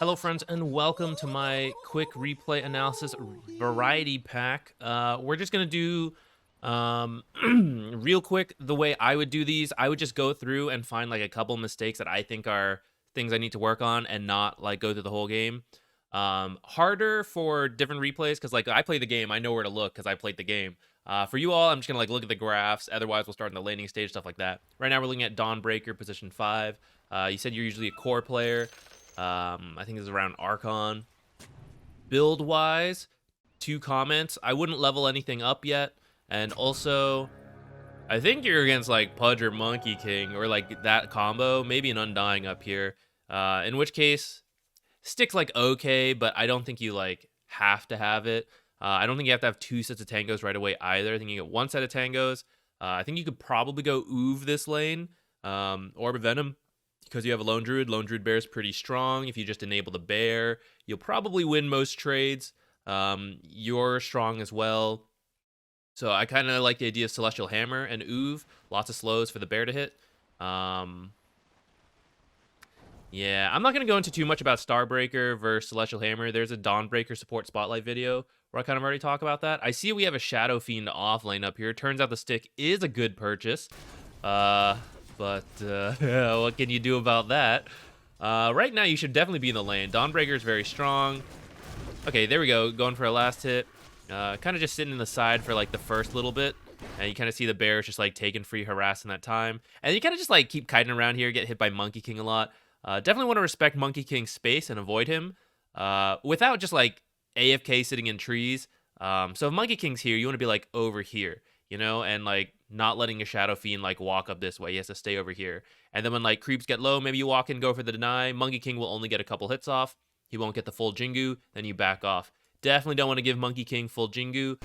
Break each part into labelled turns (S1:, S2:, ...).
S1: Hello friends and welcome to my quick replay analysis variety pack. We're just gonna do real quick the way I would do these. I would just go through and find like a couple mistakes that I think are things I need to work on and not like go through the whole game. Harder for different replays because like I play the game, I know where to look because I played the game. For you all, I'm just gonna like look at the graphs. Otherwise, we'll start in the laning stage, stuff like that. Right now, we're looking at Dawnbreaker, position 5. You said you're usually a core player. I think it's around Archon. Build-wise, 2 comments. I wouldn't level anything up yet. And also, I think you're against, like, Pudge or Monkey King, or, like, that combo. Maybe an Undying up here. In which case, Stick's, like, okay, but I don't think you, like, have to have it. I don't think you have to have 2 sets of tangos right away either. I think you get 1 set of tangos. I think you could probably go Oov this lane. Orb of Venom. Because you have a Lone Druid. Lone Druid Bear is pretty strong. If you just enable the Bear, you'll probably win most trades. You're strong as well. So I kind of like the idea of Celestial Hammer and Oov. Lots of slows for the Bear to hit. Yeah, I'm not going to go into too much about Starbreaker versus Celestial Hammer. There's a Dawnbreaker support spotlight video where I kind of already talk about that. I see we have a Shadow Fiend off lane up here. Turns out the stick is a good purchase. But what can you do about that? Right now, you should definitely be in the lane. Dawnbreaker is very strong. Okay, there we go. Going for a last hit. Kind of just sitting in the side for like the first little bit. And you kind of see the bears just like taking free harass in that time. And you kind of just like keep kiting around here, get hit by Monkey King a lot. Definitely want to respect Monkey King's space and avoid him. Without just like AFK sitting in trees. So if Monkey King's here, you want to be like over here, you know, and like not letting a Shadow Fiend like walk up this way. He has to stay over here. And then when like creeps get low, maybe you walk in, go for the deny. Monkey King will only get a couple hits off. He won't get the full Jingu. Then you back off. Definitely don't want to give Monkey King full Jingu.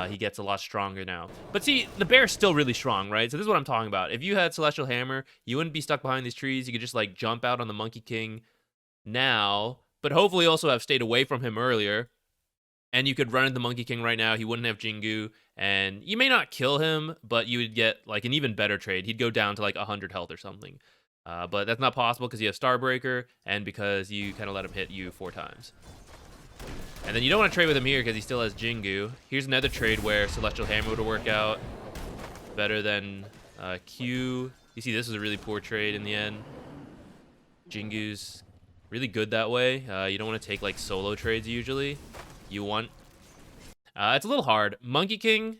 S1: He gets a lot stronger now. But see, the bear's still really strong, right? So this is what I'm talking about. If you had Celestial Hammer, you wouldn't be stuck behind these trees. You could just like jump out on the Monkey King now, but hopefully also have stayed away from him earlier. And you could run into Monkey King right now. He wouldn't have Jingu. And you may not kill him, but you would get like an even better trade. He'd go down to like 100 health or something. But that's not possible because you have Starbreaker and because you kind of let him hit you 4 times. And then you don't want to trade with him here because he still has Jingu. Here's another trade where Celestial Hammer would work out better than Q. You see, this is a really poor trade in the end. Jingu's really good that way. You don't want to take like solo trades usually. You want... it's a little hard. Monkey King...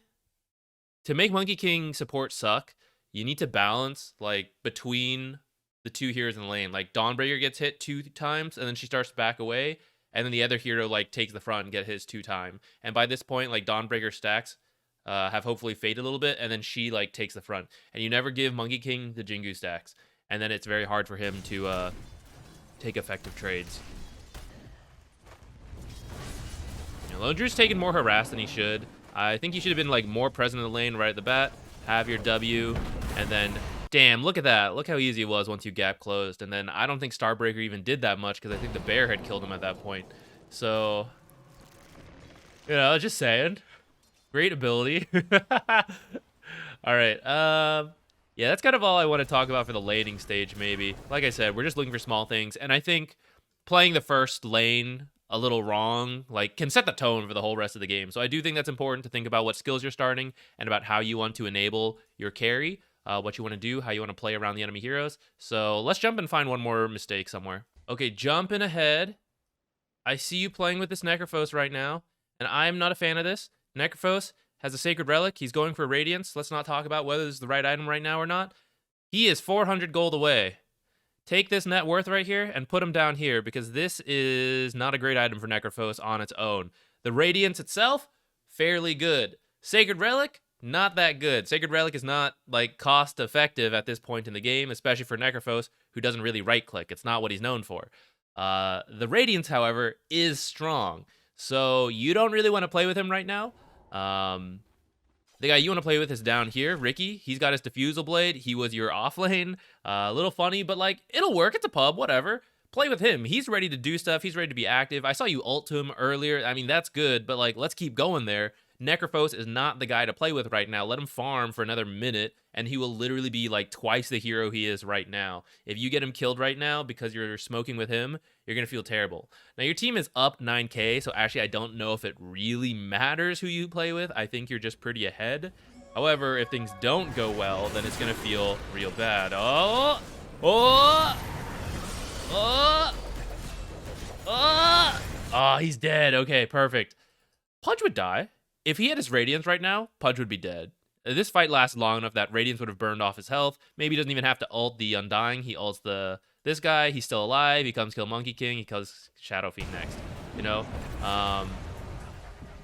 S1: To make Monkey King support suck, you need to balance, like, between the 2 heroes in the lane. Like, Dawnbreaker gets hit 2 times, and then she starts to back away, and then the other hero, like, takes the front and get his 2 times. And by this point, like, Dawnbreaker stacks have hopefully faded a little bit, and then she, like, takes the front. And you never give Monkey King the Jingu stacks. And then it's very hard for him to take effective trades. Lone Drew's taking more harass than he should. I think he should have been like more present in the lane right at the bat. Have your W, and then, damn, look at that. Look how easy it was once you gap closed. And then I don't think Starbreaker even did that much because I think the bear had killed him at that point. So, you know, just saying. Great ability. All right. Yeah, that's kind of all I want to talk about for the laning stage, maybe. Like I said, we're just looking for small things. And I think playing the first lane a little wrong, like, can set the tone for the whole rest of the game. So I do think that's important to think about what skills you're starting and about how you want to enable your carry, what you want to do, how you want to play around the enemy heroes. So let's jump and find one more mistake somewhere. Okay, jumping ahead. I see you playing with this Necrophos right now, and I'm not a fan of this. Necrophos has a Sacred Relic. He's going for Radiance. Let's not talk about whether this is the right item right now or not. He is 400 gold away. Take this net worth right here and put him down here because this is not a great item for Necrophos on its own. The Radiance itself, fairly good. Sacred Relic, not that good. Sacred Relic is not like cost effective at this point in the game, especially for Necrophos, who doesn't really right click. It's not what he's known for. The Radiance, however, is strong. So you don't really want to play with him right now. The guy you want to play with is down here, Ricky. He's got his Diffusal Blade. He was your off lane. A little funny, but like, it'll work. It's a pub, whatever. Play with him. He's ready to do stuff. He's ready to be active. I saw you ult to him earlier. I mean, that's good, but like, let's keep going there. Necrophos is not the guy to play with right now. Let him farm for another minute, and he will literally be like twice the hero he is right now. If you get him killed right now because you're smoking with him, you're going to feel terrible. Now, your team is up 9k, so actually I don't know if it really matters who you play with. I think you're just pretty ahead. However, if things don't go well, then it's going to feel real bad. Oh! Oh! Oh! Oh, he's dead. Okay, perfect. Pudge would die. If he had his Radiance right now, Pudge would be dead. This fight lasts long enough that Radiance would have burned off his health. Maybe he doesn't even have to ult the Undying. He ults this guy. He's still alive. He comes kill Monkey King. He kills Shadow Fiend next. You know?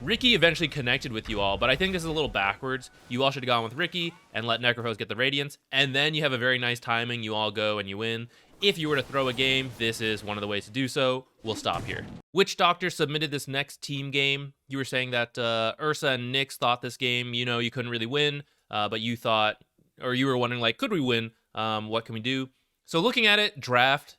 S1: Ricky eventually connected with you all, but I think this is a little backwards. You all should have gone with Ricky and let Necrophos get the Radiance, and then you have a very nice timing. You all go and you win. If you were to throw a game, this is one of the ways to do so. We'll stop here. Witch Doctor submitted this next team game. You were saying that Ursa and Nyx thought this game, you know, you couldn't really win, but you thought, or you were wondering, like, could we win? What can we do? So looking at it, draft,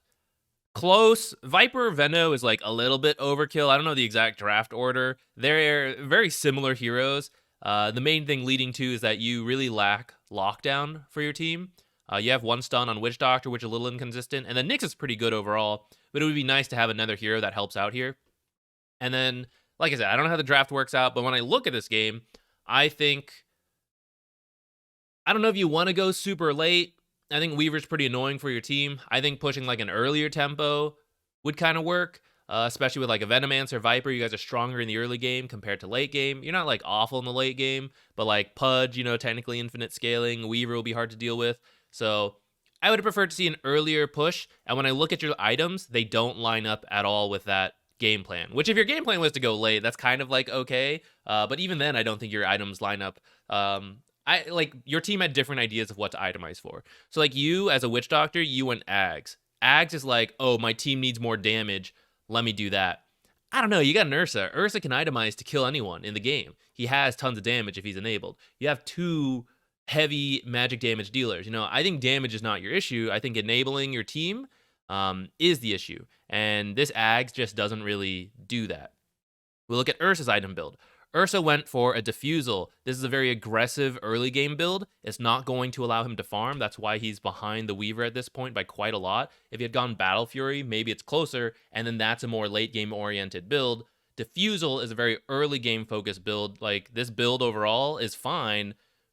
S1: close. Viper Veno is like a little bit overkill. I don't know the exact draft order. They're very similar heroes. The main thing leading to is that you really lack lockdown for your team. You have one stun on Witch Doctor, which is a little inconsistent. And then Nyx is pretty good overall, but it would be nice to have another hero that helps out here. And then, like I said, I don't know how the draft works out, but when I look at this game, I think, I don't know if you want to go super late. I think Weaver's pretty annoying for your team. I think pushing like an earlier tempo would kind of work, especially with like a Venomancer, Viper. You guys are stronger in the early game compared to late game. You're not like awful in the late game, but like Pudge, you know, technically infinite scaling. Weaver will be hard to deal with. So I would have preferred to see an earlier push. And when I look at your items, they don't line up at all with that game plan. Which if your game plan was to go late, that's kind of like okay. But even then, I don't think your items line up. I like your team had different ideas of what to itemize for. So like you as a Witch Doctor, you went Ags. Ags is like, oh, my team needs more damage. Let me do that. I don't know. You got an Ursa. Ursa can itemize to kill anyone in the game. He has tons of damage if he's enabled. You have two heavy magic damage dealers. You know, I think damage is not your issue. I think enabling your team is the issue. And this Ags just doesn't really do that. We look at Ursa's item build. Ursa went for a Diffusal. This is a very aggressive early game build. It's not going to allow him to farm. That's why he's behind the Weaver at this point by quite a lot. If he had gone Battle Fury, maybe it's closer, and then that's a more late game oriented build. Diffusal is a very early game focused build. Like, this build overall is fine,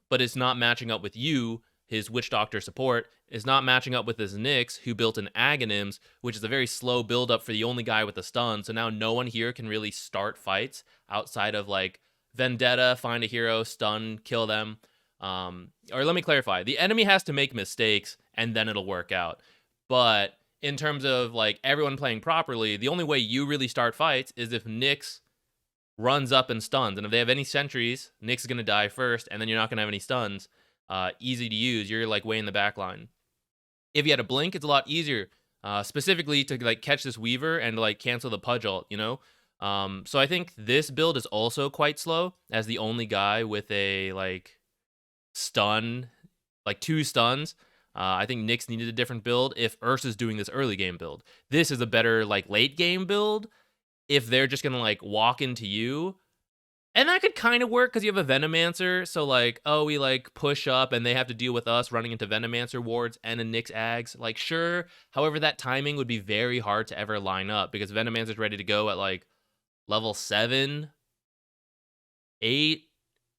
S1: but it's not matching up with you, his Witch Doctor support. It's not matching up with his Nyx, who built an Aghanim's, which is a very slow build up for the only guy with a stun. So now no one here can really start fights outside of like Vendetta, find a hero, stun, kill them. Or let me clarify, the enemy has to make mistakes and then it'll work out. But in terms of like everyone playing properly, the only way you really start fights is if Nyx runs up and stuns. And if they have any sentries, Nyx is going to die first, and then you're not going to have any stuns. Easy to use. You're like way in the back line. If you had a blink, it's a lot easier, specifically to like catch this Weaver and like cancel the Pudge ult, you know? So I think this build is also quite slow as the only guy with a like stun, like 2 stuns. I think Nyx needed a different build if Ursa's doing this early game build. This is a better like late game build if they're just going to like walk into you. And that could kind of work because you have a Venomancer. So like, oh, we like push up and they have to deal with us running into Venomancer wards and a Nyx Ags. Like, sure. However, that timing would be very hard to ever line up because Venomancer's ready to go at like level 7, 8.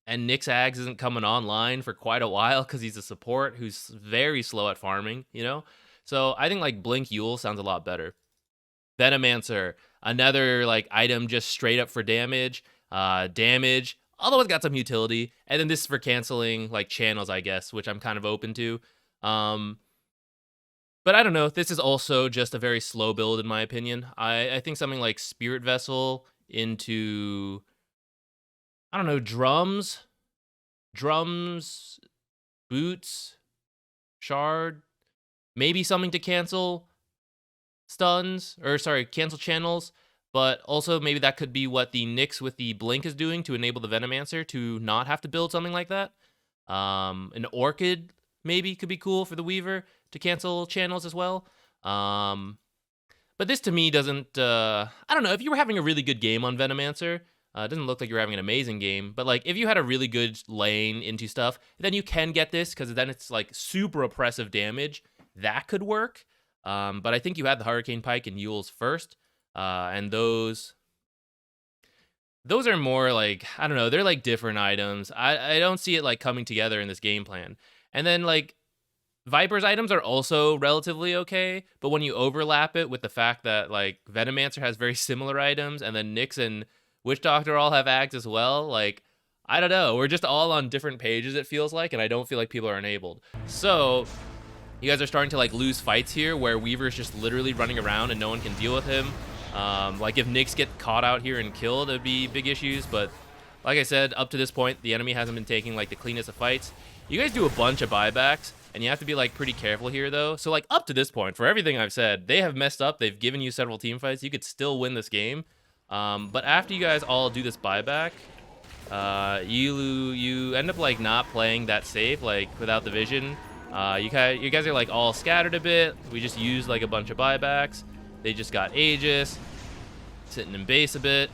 S1: And Nyx Ags isn't coming online for quite a while because he's a support who's very slow at farming, you know? So I think like Blink Yule sounds a lot better. Venomancer, another like item just straight up for damage. Although it's got some utility, and then this is for canceling like channels, I guess, which I'm kind of open to. But I don't know. This is also just a very slow build in my opinion. I think something like Spirit Vessel into, I don't know, drums, boots, shard, maybe something to cancel stuns, or sorry, cancel channels. But also maybe that could be what the Nyx with the Blink is doing to enable the Venomancer to not have to build something like that. An Orchid maybe could be cool for the Weaver to cancel channels as well. But this to me doesn't, I don't know, if you were having a really good game on Venomancer, It doesn't look like you're having an amazing game, but like if you had a really good lane into stuff, then you can get this because then it's like super oppressive damage. That could work. But I think you had the Hurricane Pike and Yules first, and those are more like, I don't know, they're like different items. I don't see it like coming together in this game plan. And then like Viper's items are also relatively okay, but when you overlap it with the fact that like Venomancer has very similar items, and then Nyx and Witch Doctor all have ags as well, like I don't know, we're just all on different pages it feels like, and I don't feel like people are enabled. So you guys are starting to like lose fights here where Weaver's just literally running around and no one can deal with him. Like if Nyx get caught out here and killed, it'd be big issues, but like I said, up to this point, the enemy hasn't been taking like the cleanest of fights. You guys do a bunch of buybacks, and you have to be like pretty careful here though. So like up to this point, for everything I've said, they have messed up. They've given you several team fights. You could still win this game. But after you guys all do this buyback, you end up like not playing that safe, like without the vision. You guys are like all scattered a bit. We just used like a bunch of buybacks. They just got Aegis, sitting in base a bit.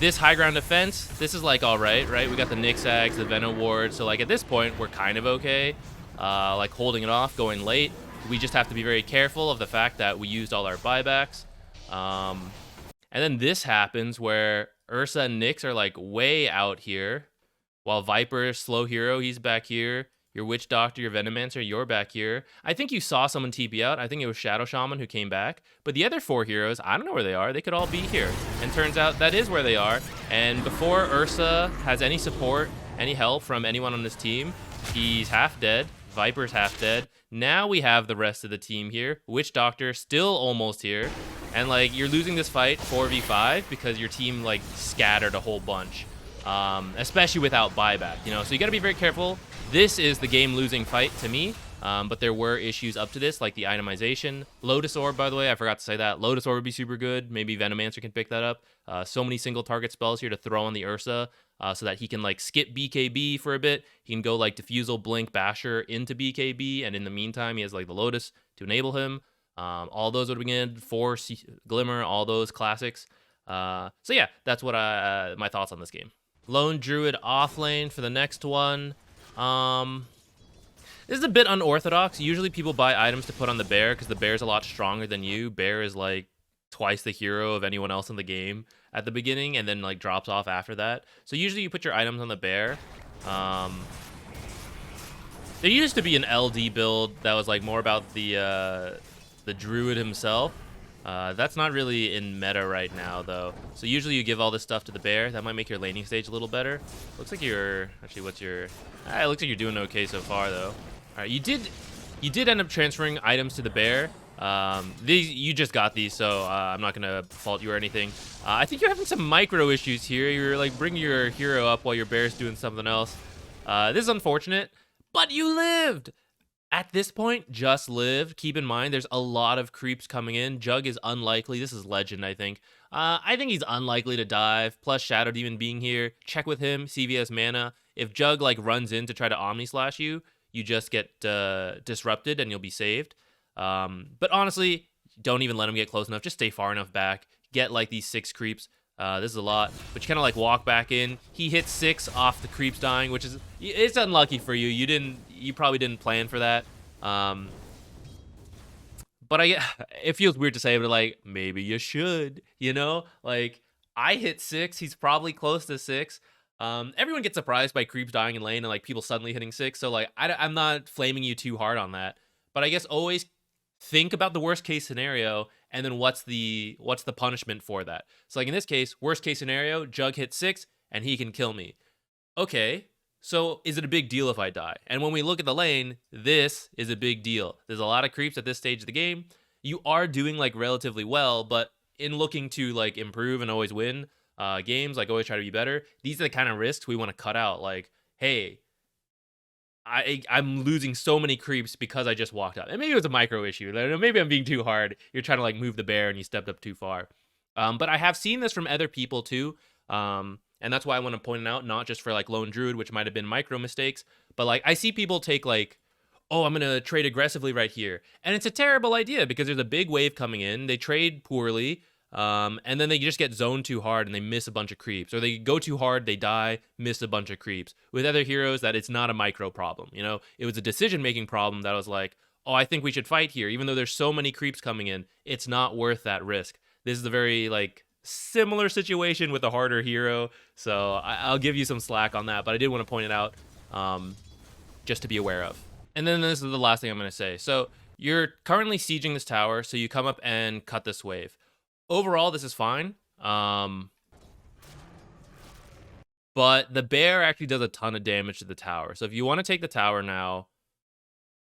S1: This high ground defense, this is like all right? We got the Nyx Ags, the Venom Ward, so like at this point we're kind of okay. Like holding it off, going late. We just have to be very careful of the fact that we used all our buybacks. And then this happens where Ursa and Nyx are like way out here, while Viper, slow hero, he's back here. Your Witch Doctor, your Venomancer, you're back here. I think you saw someone TP out. I think it was Shadow Shaman who came back. But the other 4 heroes, I don't know where they are. They could all be here. And turns out that is where they are. And before Ursa has any support, any help from anyone on this team, he's half dead. Viper's half dead. Now we have the rest of the team here. Witch Doctor still almost here. And like you're losing this fight 4v5 because your team like scattered a whole bunch. Especially without buyback, you know, so you got to be very careful. This is the game losing fight to me, but there were issues up to this, like the itemization. Lotus Orb, by the way, I forgot to say that. Lotus Orb would be super good. Maybe Venomancer can pick that up. So many single target spells here to throw on the Ursa, so that he can like skip BKB for a bit. He can go like Diffusal, Blink, Basher into BKB, and in the meantime, he has like the Lotus to enable him. All those would begin, Force, Glimmer, all those classics. So yeah, that's what my thoughts on this game. Lone Druid off lane for the next one. This is a bit unorthodox. Usually people buy items to put on the bear because the bear is a lot stronger than you. Bear is like twice the hero of anyone else in the game at the beginning and then like drops off after that. So usually you put your items on the bear. There used to be an LD build that was like more about the Druid himself. That's not really in meta right now, though. So usually you give all this stuff to the bear. That might make your laning stage a little better. Looks like you're... Actually, what's your... it looks like you're doing okay so far, though. All right, you did end up transferring items to the bear. You just got these, so I'm not going to fault you or anything. I think you're having some micro issues here. You're, like, bringing your hero up while your bear's doing something else. This is unfortunate, but you lived! At this point, just live. Keep in mind, there's a lot of creeps coming in. Jug is unlikely. This is Legend, I think. I think he's unlikely to dive. Plus, Shadow Demon being here. Check with him. CVS mana. If Jug like runs in to try to Omni Slash you, you just get disrupted and you'll be saved. But honestly, don't even let him get close enough. Just stay far enough back. Get like these 6 creeps. This is a lot, but you kind of like walk back in. He hits 6 off the creeps dying, which is it's unlucky for you. You probably didn't plan for that. But it feels weird to say, but like maybe you should, you know? Like I hit 6, he's probably close to 6. Everyone gets surprised by creeps dying in lane and like people suddenly hitting 6. So like I'm not flaming you too hard on that, but I guess always think about the worst case scenario and then what's the punishment for that. So like in this case, worst case scenario, Jug hits 6 and he can kill me. Okay, so is it a big deal if I die? And when we look at the lane, this is a big deal. There's a lot of creeps at this stage of the game. You are doing like relatively well, but in looking to like improve and always win games, like always try to be better, these are the kind of risks we want to cut out. Like, hey, I'm losing so many creeps because I just walked up. And maybe it was a micro issue. Maybe I'm being too hard. You're trying to like move the bear and you stepped up too far. But I have seen this from other people too. And that's why I want to point it out, not just for like Lone Druid, which might have been micro mistakes, but like I see people take like, oh, I'm going to trade aggressively right here. And it's a terrible idea because there's a big wave coming in. They trade poorly. And then they just get zoned too hard and they miss a bunch of creeps. Or they go too hard, they die, miss a bunch of creeps. With other heroes, that it's not a micro problem. You know, it was a decision-making problem that was like, oh, I think we should fight here. Even though there's so many creeps coming in, it's not worth that risk. This is a very, like, similar situation with a harder hero. So I'll give you some slack on that, but I did want to point it out just to be aware of. And then this is the last thing I'm going to say. So you're currently sieging this tower, so you come up and cut this wave. Overall, this is fine. But the bear actually does a ton of damage to the tower. So if you want to take the tower now,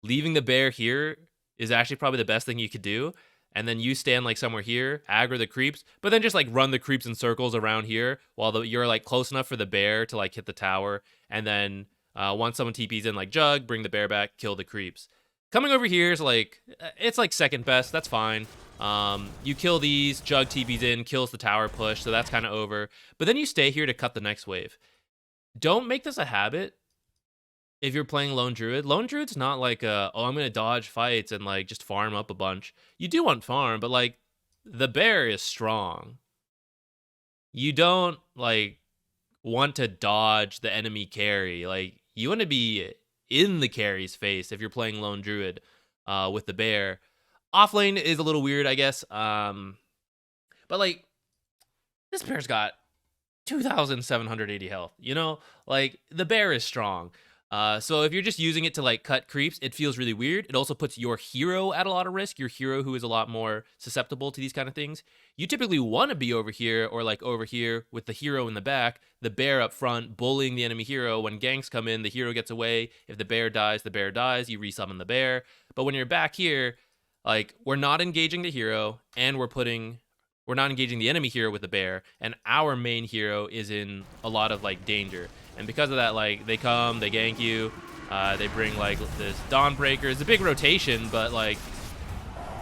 S1: leaving the bear here is actually probably the best thing you could do. And then you stand like somewhere here, aggro the creeps, but then just like run the creeps in circles around here while you're like close enough for the bear to like hit the tower. And then once someone TPs in like Jug, bring the bear back, kill the creeps. Coming over here is like, it's like second best, that's fine. You kill these, Jug TPs in, kills the tower push, so that's kind of over. But then you stay here to cut the next wave. Don't make this a habit if you're playing Lone Druid. Lone Druid's not like, oh, I'm going to dodge fights and like just farm up a bunch. You do want farm, but like the bear is strong. You don't like want to dodge the enemy carry. Like you want to be in the carry's face if you're playing Lone Druid with the bear. Offlane is a little weird, I guess. But like this bear's got 2,780 health, you know? Like the bear is strong. So if you're just using it to like cut creeps, it feels really weird. It also puts your hero at a lot of risk. Your hero who is a lot more susceptible to these kind of things. You typically want to be over here or like over here with the hero in the back, the bear up front, bullying the enemy hero. When ganks come in, the hero gets away. If the bear dies, you resummon the bear. But when you're back here, like we're not engaging the hero and we're not engaging the enemy hero with the bear, and our main hero is in a lot of like danger. And because of that, like they come, they gank you, they bring like this Dawnbreaker. It's a big rotation, but like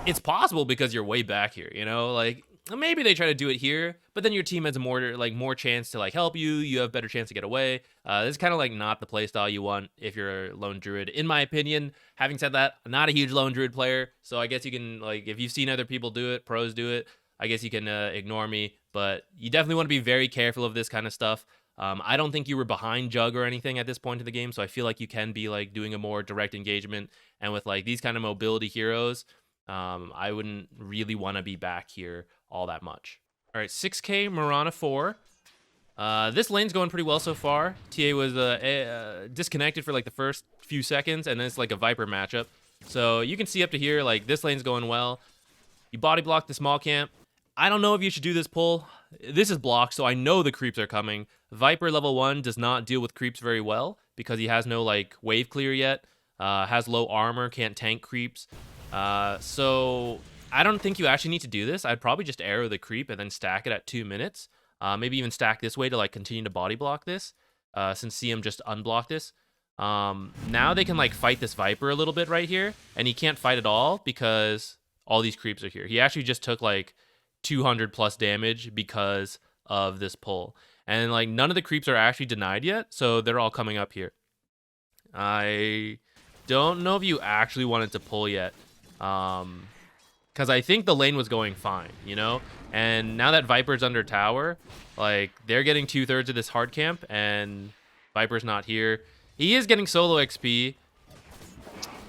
S1: it's possible because you're way back here, you know? Like maybe they try to do it here, but then your team has more chance to like help you. You have better chance to get away. This is kind of like not the playstyle you want if you're a Lone Druid, in my opinion. Having said that, I'm not a huge Lone Druid player, so I guess you can like if you've seen other people do it, pros do it, I guess you can ignore me. But you definitely want to be very careful of this kind of stuff. I don't think you were behind Jug or anything at this point in the game, so I feel like you can be like doing a more direct engagement. And with like these kind of mobility heroes, I wouldn't really want to be back here all that much. All right, 6K Mirana 4. This lane's going pretty well so far. TA was disconnected for like the first few seconds, and then it's like a Viper matchup. So you can see up to here, like this lane's going well. You body block the small camp. I don't know if you should do this pull. This is blocked, so I know the creeps are coming. Viper level 1 does not deal with creeps very well because he has no like wave clear yet. Has low armor, can't tank creeps. So I don't think you actually need to do this. I'd probably just arrow the creep and then stack it at 2 minutes. Maybe even stack this way to like continue to body block this. Since CM just unblocked this. Now they can like fight this Viper a little bit right here, and he can't fight at all because all these creeps are here. He actually just took like 200 plus damage because of this pull. And like none of the creeps are actually denied yet, so they're all coming up here. I don't know if you actually wanted to pull yet. Because I think the lane was going fine, you know? And now that Viper's under tower, like they're getting 2/3 of this hard camp and Viper's not here. He is getting solo XP.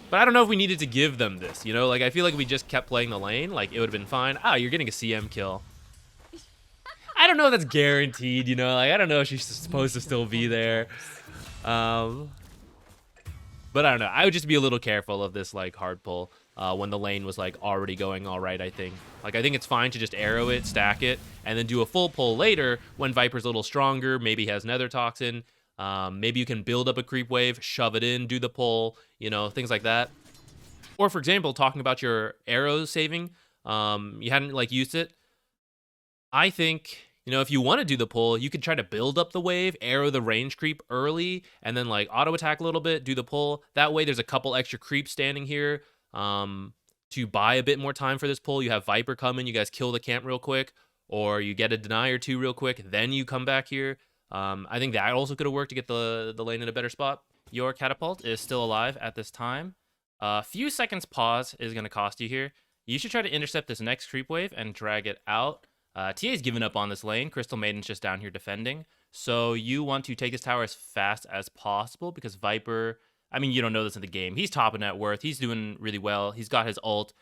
S1: But I don't know if we needed to give them this, you know? Like, I feel like if we just kept playing the lane, like, it would have been fine. Ah, you're getting a CM kill. I don't know if that's guaranteed, you know? Like, I don't know if she's supposed to still be there. But I don't know. I would just be a little careful of this, like, hard pull when the lane was, like, already going all right, I think. Like, I think it's fine to just arrow it, stack it, and then do a full pull later when Viper's a little stronger, maybe has Nether Toxin. Maybe you can build up a creep wave, shove it in, do the pull, you know, things like that. Or for example, talking about your arrows saving, you hadn't like used it. I think, you know, if you want to do the pull, you could try to build up the wave, arrow the range creep early, and then like auto attack a little bit, do the pull. That way there's a couple extra creeps standing here to buy a bit more time for this pull. You have Viper come in, you guys kill the camp real quick, or you get a deny or two real quick, then you come back here. I think that also could have worked to get the lane in a better spot. Your catapult is still alive at this time. A few seconds pause is going to cost you here. You should try to intercept this next creep wave and drag it out. TA's given up on this lane. Crystal Maiden's just down here defending. So you want to take this tower as fast as possible because Viper, I mean, you don't know this in the game. He's top of net worth. He's doing really well. He's got his ult.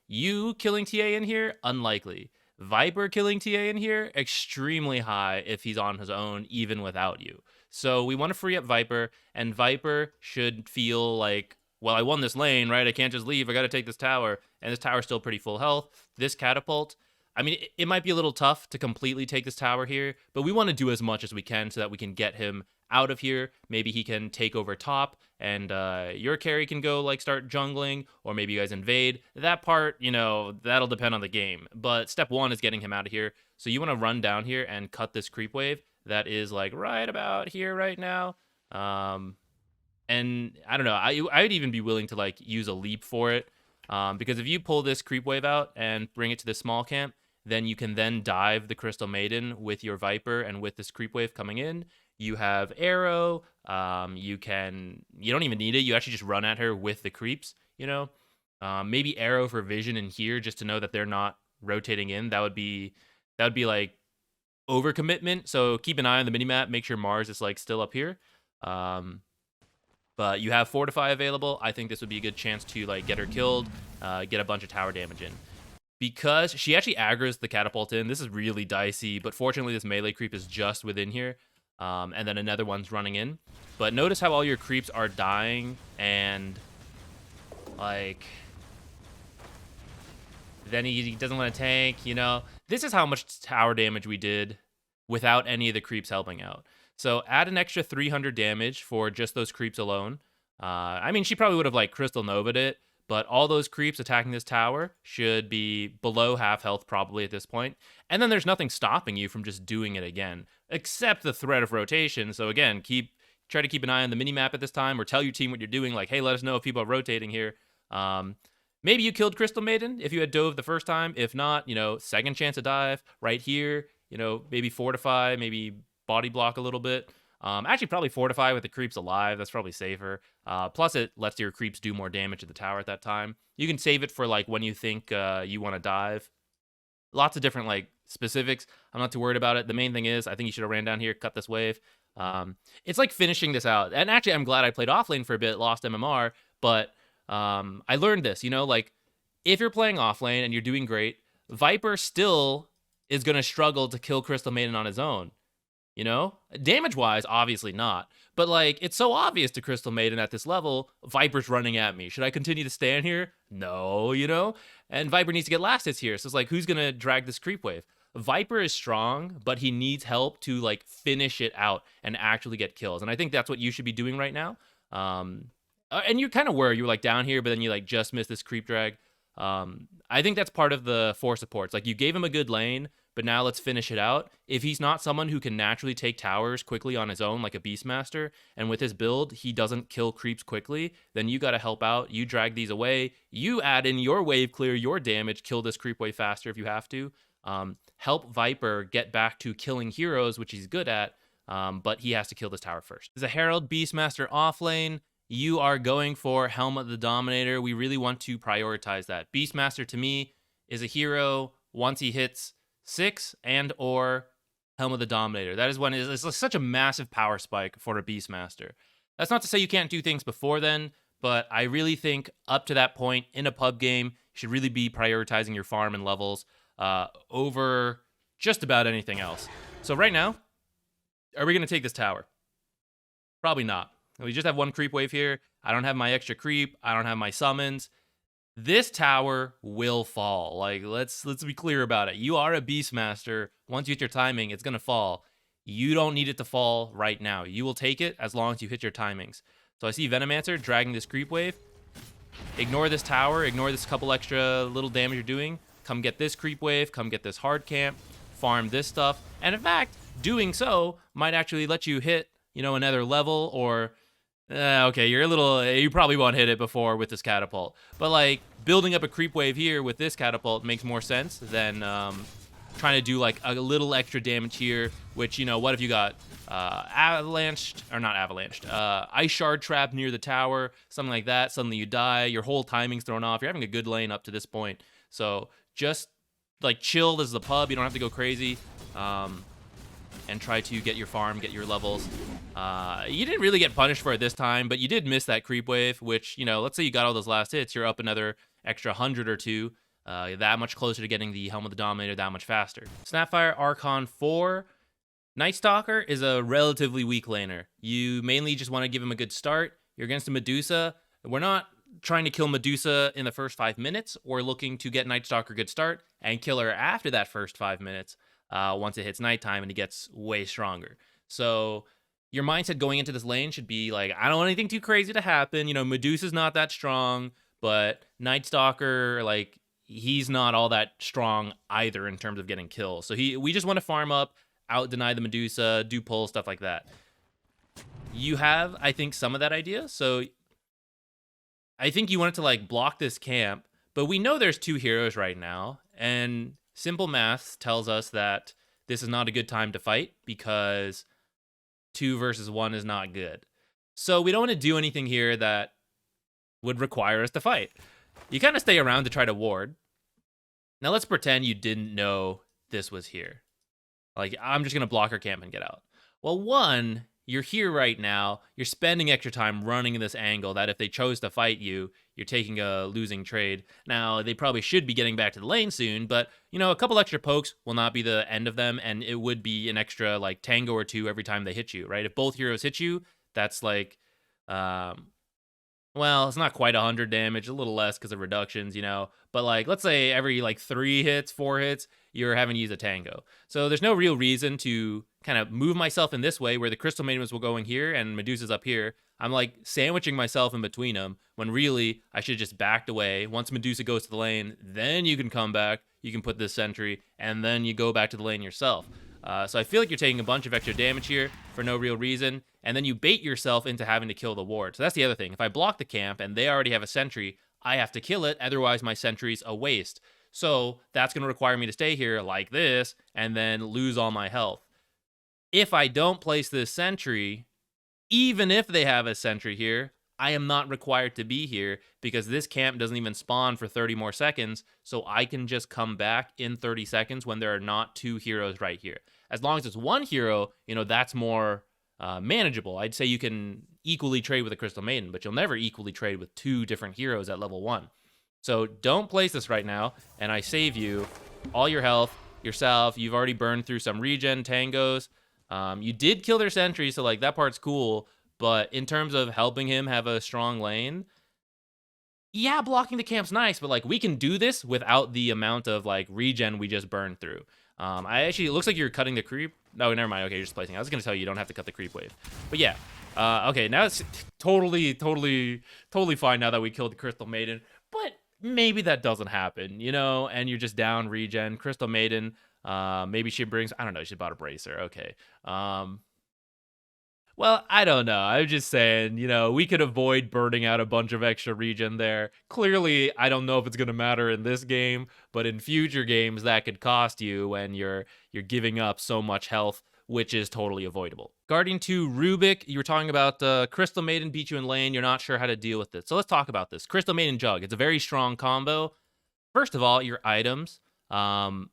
S1: You killing TA in here, unlikely. Viper killing TA in here, extremely high if he's on his own, even without you. So we want to free up Viper, and Viper should feel like, well, I won this lane, right? I can't just leave. I got to take this tower, and this tower's still pretty full health. This catapult, I mean, it might be a little tough to completely take this tower here, but we want to do as much as we can so that we can get him out of here. Maybe he can take over top, and your carry can go, like, start jungling, or maybe you guys invade. That part, you know, that'll depend on the game. But step one is getting him out of here. So you want to run down here and cut this creep wave that is, like, right about here right now. And I don't know, I would even be willing to, like, use a leap for it. Because if you pull this creep wave out and bring it to the small camp, then you can then dive the Crystal Maiden with your Viper and with this creep wave coming in. You have arrow. You don't even need it. You actually just run at her with the creeps, you know. Maybe arrow for vision in here just to know that they're not rotating in. That would be like overcommitment. So keep an eye on the minimap. Make sure Mars is like still up here. But you have Fortify available. I think this would be a good chance to like get her killed, get a bunch of tower damage in. Because she actually aggroes the catapult in. This is really dicey, but fortunately this melee creep is just within here. And then another one's running in. But notice how all your creeps are dying, and like then he doesn't want to tank, you know. This is how much tower damage we did without any of the creeps helping out. So add an extra 300 damage for just those creeps alone. I mean, she probably would have like Crystal Nova'd it, but all those creeps attacking this tower should be below half health probably at this point. And then there's nothing stopping you from just doing it again, except the threat of rotation. So again, try to keep an eye on the minimap at this time, or tell your team what you're doing. Like, hey, let us know if people are rotating here. Maybe you killed Crystal Maiden if you had dove the first time. If not, you know, second chance to dive right here. You know, maybe fortify, maybe body block a little bit. Actually, probably fortify with the creeps alive. That's probably safer. Plus, it lets your creeps do more damage to the tower at that time. You can save it for like when you think you want to dive. Lots of different like specifics. I'm not too worried about it. The main thing is, I think you should have ran down here, cut this wave. It's like finishing this out. And actually, I'm glad I played offlane for a bit, lost MMR, but I learned this. You know, like if you're playing offlane and you're doing great, Viper still is going to struggle to kill Crystal Maiden on his own. You know, damage-wise, obviously not. But, like, it's so obvious to Crystal Maiden at this level, Viper's running at me. Should I continue to stand here? No, you know? And Viper needs to get last hits here. So it's like, who's going to drag this creep wave? Viper is strong, but he needs help to, like, finish it out and actually get kills. And I think that's what you should be doing right now. And you kind of were. You were, like, down here, but then you, like, just missed this creep drag. I think that's part of the 4 supports. Like, you gave him a good lane, but now let's finish it out. If he's not someone who can naturally take towers quickly on his own, like a Beastmaster, and with his build, he doesn't kill creeps quickly, then you got to help out. You drag these away. You add in your wave clear, your damage, kill this creep wave faster if you have to. Help Viper get back to killing heroes, which he's good at, but he has to kill this tower first. As a Herald Beastmaster offlane, you are going for Helm of the Dominator. We really want to prioritize that. Beastmaster, to me, is a hero once he hits 6 and or Helm of the Dominator. That is when it's such a massive power spike for a Beastmaster. That's not to say you can't do things before then, but I really think up to that point in a pub game, you should really be prioritizing your farm and levels over just about anything else. So right now, are we going to take this tower? Probably not. We just have one creep wave here. I don't have my extra creep. I don't have my summons. This tower will fall. Like, let's be clear about it. You are a Beastmaster. Once you hit your timing, it's going to fall. You don't need it to fall right now. You will take it as long as you hit your timings. So I see Venomancer dragging this creep wave. Ignore this tower. Ignore this couple extra little damage you're doing. Come get this creep wave. Come get this hard camp. Farm this stuff. And in fact, doing so might actually let you hit, you know, another level or... okay, you probably won't hit it before with this catapult. But, like, building up a creep wave here with this catapult makes more sense than trying to do, like, a little extra damage here, which, you know, what if you got Ice Shard trap near the tower, something like that. Suddenly you die, your whole timing's thrown off. You're having a good lane up to this point. So just like chilled as the pub. You don't have to go crazy. And try to get your farm, get your levels. You didn't really get punished for it this time, but you did miss that creep wave, which, you know, let's say you got all those last hits, you're up another extra 100 or 2, that much closer to getting the Helm of the Dominator that much faster. Snapfire Archon 4. Night Stalker is a relatively weak laner. You mainly just want to give him a good start. You're against a Medusa. We're not trying to kill Medusa in the first 5 minutes. We're looking to get Night Stalker a good start and kill her after that first 5 minutes. Once it hits nighttime and it gets way stronger. So your mindset going into this lane should be like, I don't want anything too crazy to happen. You know, Medusa's not that strong, but Night Stalker, like, he's not all that strong either in terms of getting kills. So we just want to farm up, out deny the Medusa, do pull, stuff like that. You have, I think, some of that idea. So I think you wanted to like block this camp, but we know there's 2 heroes right now, and simple math tells us that this is not a good time to fight because 2 versus 1 is not good. So we don't want to do anything here that would require us to fight. You kind of stay around to try to ward. Now let's pretend you didn't know this was here. Like, I'm just going to block our camp and get out. Well, 1, you're here right now. You're spending extra time running in this angle that if they chose to fight you, you're taking a losing trade. Now, they probably should be getting back to the lane soon, but, you know, a couple extra pokes will not be the end of them, and it would be an extra, like, tango or 2 every time they hit you, right? If both heroes hit you, that's like, well, it's not quite 100 damage, a little less because of reductions, you know, but, like, let's say every, like, 3 hits, 4 hits, you're having to use a tango. So there's no real reason to kind of move myself in this way where the Crystal Maidens will go in here and Medusa's up here. I'm like sandwiching myself in between them when really I should have just backed away. Once Medusa goes to the lane, then you can come back, you can put this sentry, and then you go back to the lane yourself. So I feel like you're taking a bunch of extra damage here for no real reason, and then you bait yourself into having to kill the ward. So that's the other thing. If I block the camp and they already have a sentry, I have to kill it, otherwise my sentry's a waste. So that's going to require me to stay here like this and then lose all my health. If I don't place this sentry, even if they have a sentry here, I am not required to be here because this camp doesn't even spawn for 30 more seconds, so I can just come back in 30 seconds when there are not 2 heroes right here. As long as it's 1 hero, you know, that's more manageable. I'd say you can equally trade with a Crystal Maiden, but you'll never equally trade with 2 different heroes at level 1. So don't place this right now, and I save you all your health, yourself. You've already burned through some regen, tangos. You did kill their sentry, so like that part's cool. But in terms of helping him have a strong lane, yeah, blocking the camp's nice, but like we can do this without the amount of like regen we just burned through. It looks like you're cutting the creep. No, never mind. Okay, you're just placing. I was gonna tell you don't have to cut the creep wave, but yeah. Okay, now it's totally fine now that we killed the Crystal Maiden, but maybe that doesn't happen, you know, and you're just down regen. Crystal Maiden, maybe she brings, I don't know, she bought a bracer. Okay. Well, I don't know. I'm just saying, you know, we could avoid burning out a bunch of extra regen there. Clearly, I don't know if it's going to matter in this game, but in future games, that could cost you when you're giving up so much health, which is totally avoidable. Guardian 2 Rubik, you were talking about Crystal Maiden beat you in lane. You're not sure how to deal with it. So let's talk about this. Crystal Maiden Jug. It's a very strong combo. First of all, your items.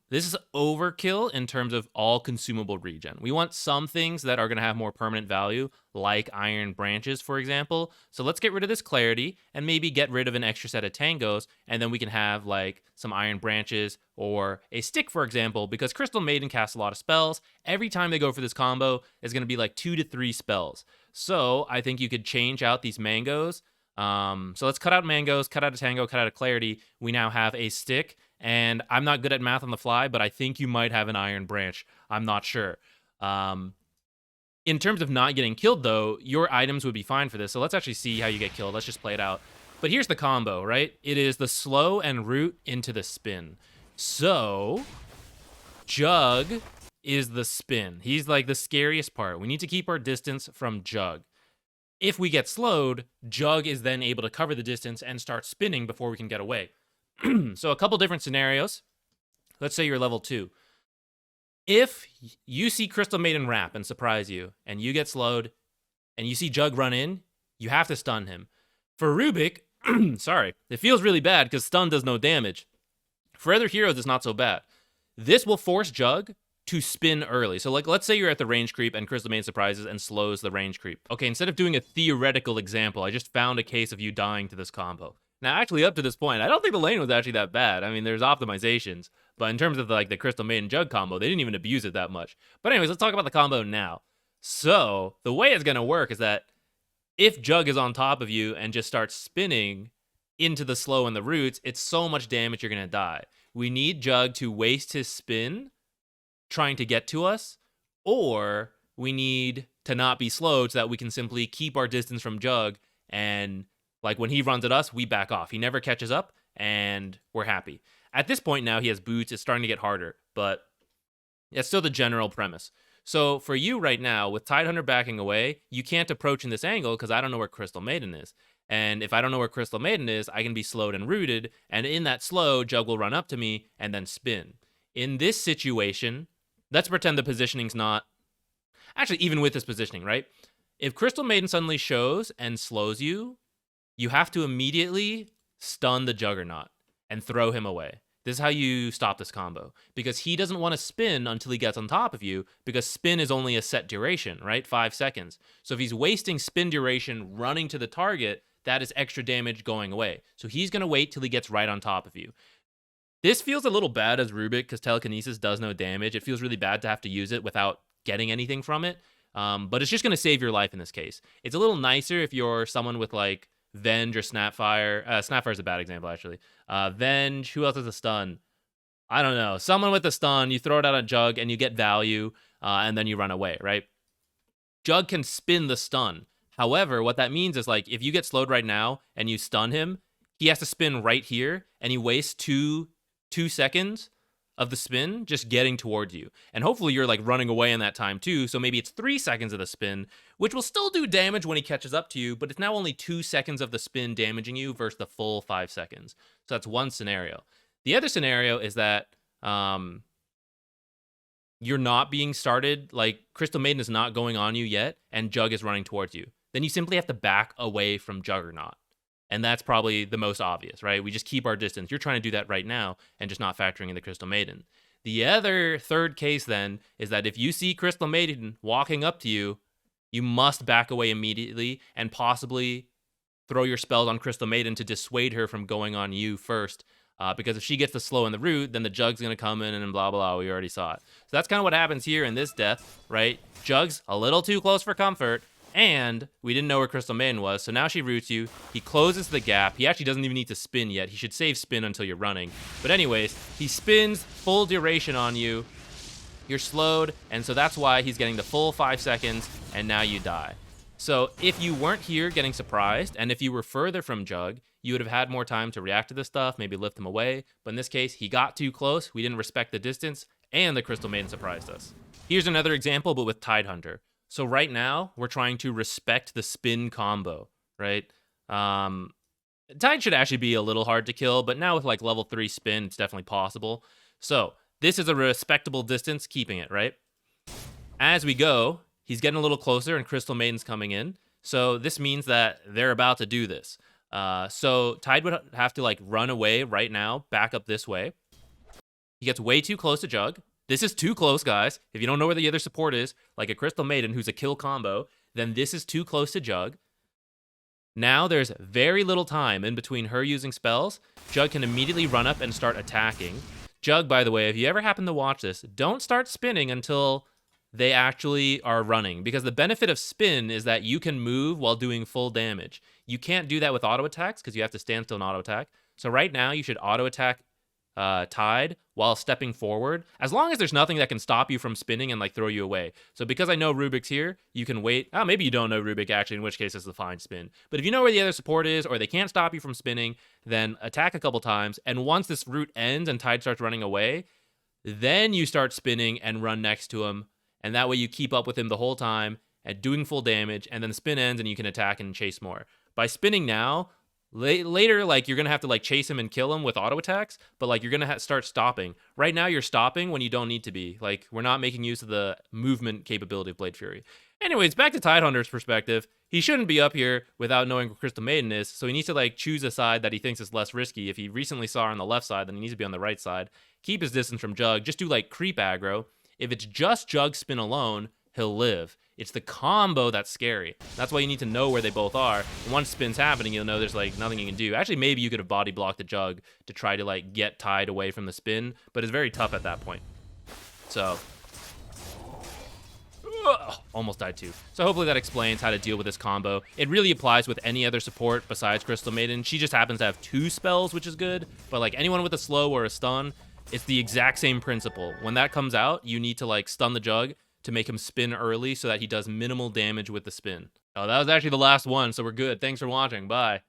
S1: This is overkill in terms of all consumable regen. We want some things that are going to have more permanent value, like iron branches, for example. So let's get rid of this clarity and maybe get rid of an extra set of tangos, and then we can have like some iron branches or a stick, for example, because Crystal Maiden casts a lot of spells. Every time they go for this combo, it's going to be like 2 to 3 spells. So I think you could change out these mangoes. So let's cut out mangoes, cut out a tango, cut out a clarity. We now have a stick. And I'm not good at math on the fly, but I think you might have an iron branch. I'm not sure. In terms of not getting killed, though, your items would be fine for this. So let's actually see how you get killed. Let's just play it out. But here's the combo, right? It is the slow and root into the spin. So Jug is the spin. He's like the scariest part. We need to keep our distance from Jug. If we get slowed, Jug is then able to cover the distance and start spinning before we can get away. So a couple different scenarios. Let's say you're level 2. If you see Crystal Maiden wrap and surprise you, and you get slowed, and you see Jug run in, you have to stun him. For Rubik, sorry, it feels really bad because stun does no damage. For other heroes, it's not so bad. This will force Jug to spin early. So like, let's say you're at the range creep and Crystal Maiden surprises and slows the range creep. Okay, instead of doing a theoretical example, I just found a case of you dying to this combo. Now, actually, up to this point, I don't think the lane was actually that bad. I mean, there's optimizations, but in terms of like the Crystal Maiden Jug combo, they didn't even abuse it that much. But anyways, let's talk about the combo now. So the way it's gonna work is that if Jug is on top of you and just starts spinning into the slow and the roots, it's so much damage you're gonna die. We need Jug to waste his spin trying to get to us, or we need to not be slowed so that we can simply keep our distance from Jug, and like when he runs at us, we back off. He never catches up, and we're happy. At this point now, he has boots. It's starting to get harder, but it's still the general premise. So for you right now, with Tidehunter backing away, you can't approach in this angle because I don't know where Crystal Maiden is. And if I don't know where Crystal Maiden is, I can be slowed and rooted, and in that slow, Jug will run up to me and then spin. In this situation, let's pretend the positioning's not... Actually, even with this positioning, right? If Crystal Maiden suddenly shows and slows you, you have to immediately stun the Juggernaut and throw him away. This is how you stop this combo, because he doesn't want to spin until he gets on top of you, because spin is only a set duration, right? 5 seconds. So if he's wasting spin duration running to the target, that is extra damage going away. So he's going to wait till he gets right on top of you. This feels a little bad as Rubik, because telekinesis does no damage. It feels really bad to have to use it without getting anything from it. But it's just going to save your life in this case. It's a little nicer if you're someone with like Venge or Snapfire. Snapfire is a bad example, actually. Venge, who else has a stun? I don't know. Someone with a stun, you throw it out on Jug and you get value, and then you run away, right? Jug can spin the stun. However, what that means is like if you get slowed right now and you stun him, he has to spin right here, and he wastes two seconds of the spin just getting towards you. And hopefully you're like running away in that time too, so maybe it's 3 seconds of the spin, which will still do damage when he catches up to you, but it's now only 2 seconds of the spin damaging you versus the full 5 seconds. So that's one scenario. The other scenario is that you're not being started, like Crystal Maiden is not going on you yet, and Jug is running towards you. Then you simply have to back away from Juggernaut. And that's probably the most obvious, right? We just keep our distance. You're trying to do that right now and just not factoring in the Crystal Maiden. The other third case then is that if you see Crystal Maiden walking up to you, you must back away immediately and possibly throw your spells on Crystal Maiden to dissuade her from going on you first. Because if she gets the slow and the root, then the Jug's going to come in and blah, blah, blah. We already saw it. So that's kind of what happens here in this death, right? Jug's a little too close for comfort. And we didn't know where Crystal Maiden was, so now she roots you. He closes the gap. He actually doesn't even need to spin yet. He should save spin until you're running. But anyways, he spins full duration on you. You're slowed, and so that's why he's getting the full 5 seconds, and now you die. So if you weren't here getting surprised, and if you were further from Jug, you would have had more time to react to this stuff, maybe lift him away. But in this case, he got too close. We didn't respect the distance, and the Crystal Maiden surprised us. Here's another example, but with Tidehunter. So right now, we're trying to respect the spin combo, right? Tide should actually be a little hard to kill, but now with like level 3 spin, it's definitely possible. So this is a respectable distance, keeping it, right? As we go, he's getting a little closer and Crystal Maiden's coming in. So this means that they're about to do this. So Tide would have to like run away right now, back up this way. He gets way too close to Jug. This is too close, guys. If you don't know where the other support is, like a Crystal Maiden who's a kill combo, then this is too close to Jug. Now there's very little time in between her using spells. Jug can immediately run up and start attacking. Jug, by the way, if you ever happen to watch this, don't start spinning until they actually are running, because the benefit of spin is that you can move while doing full damage. You can't do that with auto attacks because you have to stand still and auto attack. So right now you should auto attack Tide while stepping forward, as long as there's nothing that can stop you from spinning and like throw you away. So because I know Rubik's here, you can wait. Maybe you don't know Rubik actually, in which case it's a fine spin. But if you know where the other support is, or they can't stop you from spinning, then attack a couple times. And once this route ends and Tide starts running away, then you start spinning and run next to him. And that way you keep up with him the whole time and doing full damage. And then the spin ends and you can attack and chase more. By spinning now, Later, like, you're gonna have to like chase him and kill him with auto attacks, but like you're gonna start stopping. Right now, you're stopping when you don't need to be. Like, we're not making use of the movement capability of Blade Fury. Anyways, back to Tidehunter's perspective. He shouldn't be up here without knowing where Crystal Maiden is, so he needs to like choose a side that he thinks is less risky. If he recently saw her on the left side, then he needs to be on the right side. Keep his distance from Jug. Just do like creep aggro. If it's just Jug spin alone, he'll live. It's the combo that's scary. That's why you need to know where they both are. And once spin's happening, you'll know there's like nothing you can do. Actually, maybe you could have body blocked the Jug to try to like get Tide away from the spin, but it's very tough at that point. So, almost died too. So hopefully that explains how to deal with this combo. It really applies with any other support besides Crystal Maiden. She just happens to have 2 spells, which is good, but like anyone with a slow or a stun, it's the exact same principle. When that comes out, you need to like stun the Jug to make him spin early so that he does minimal damage with the spin. Oh, that was actually the last one, so we're good. Thanks for watching. Bye.